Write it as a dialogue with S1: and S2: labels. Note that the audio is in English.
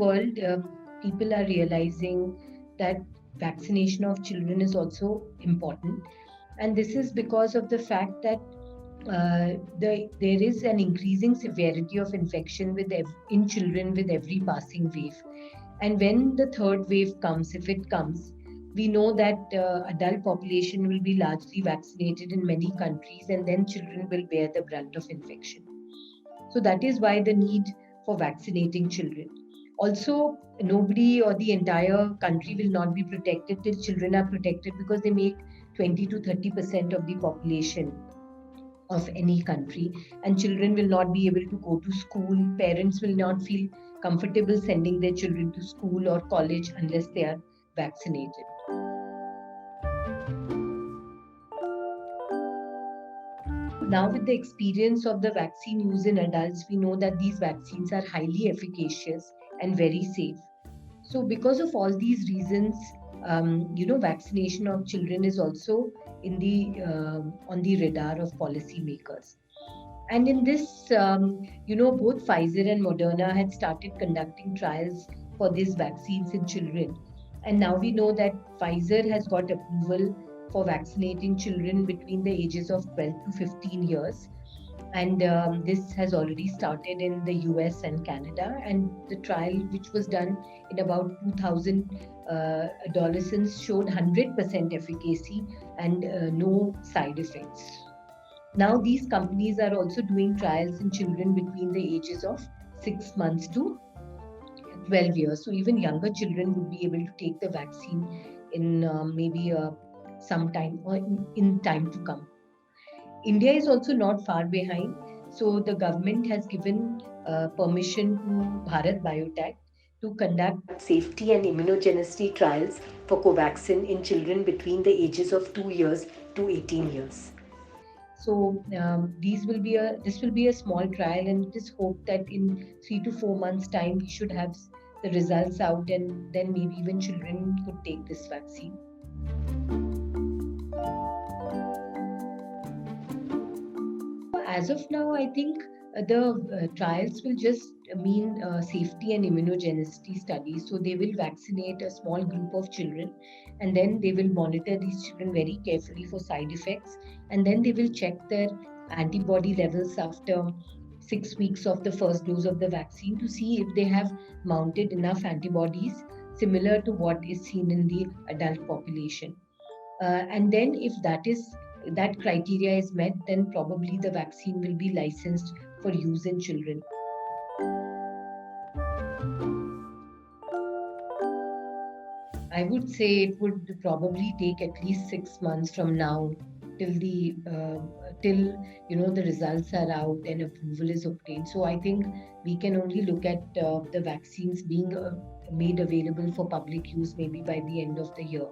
S1: world, people are realizing that vaccination of children is also important. And this is because of the fact that there is an increasing severity of infection in children with every passing wave. And when the third wave comes, if it comes, we know that adult population will be largely vaccinated in many countries, and then children will bear the brunt of infection. So that is why the need for vaccinating children. Also, nobody or the entire country will not be protected till children are protected, because they make 20 to 30% of the population of any country, and children will not be able to go to school. Parents will not feel comfortable sending their children to school or college unless they are vaccinated. Now, with the experience of the vaccine use in adults, we know that these vaccines are highly efficacious and very safe. So, because of all these reasons, vaccination of children is also in the on the radar of policymakers. And in this, both Pfizer and Moderna had started conducting trials for these vaccines in children. And now we know that Pfizer has got approval for vaccinating children between the ages of 12 to 15 years. And this has already started in the US and Canada. And the trial, which was done in about 2,000 adolescents, showed 100% efficacy and no side effects. Now, these companies are also doing trials in children between the ages of 6 months to 12 years. So, even younger children would be able to take the vaccine in maybe some time or in time to come. India is also not far behind. So, the government has given permission to Bharat Biotech to conduct safety and immunogenicity trials for Covaxin in children between the ages of 2 years to 18 years. So this will be a small trial, and it is hoped that in 3 to 4 months' time we should have the results out, and then maybe even children could take this vaccine. As of now, I think the trials will just mean safety and immunogenicity studies. So they will vaccinate a small group of children, and then they will monitor these children very carefully for side effects, and then they will check their antibody levels after 6 weeks of the first dose of the vaccine to see if they have mounted enough antibodies similar to what is seen in the adult population. And then if that criteria is met, then probably the vaccine will be licensed for use in children. I would say it would probably take at least 6 months from now till the results are out and approval is obtained. So I think we can only look at the vaccines being made available for public use maybe by the end of the year.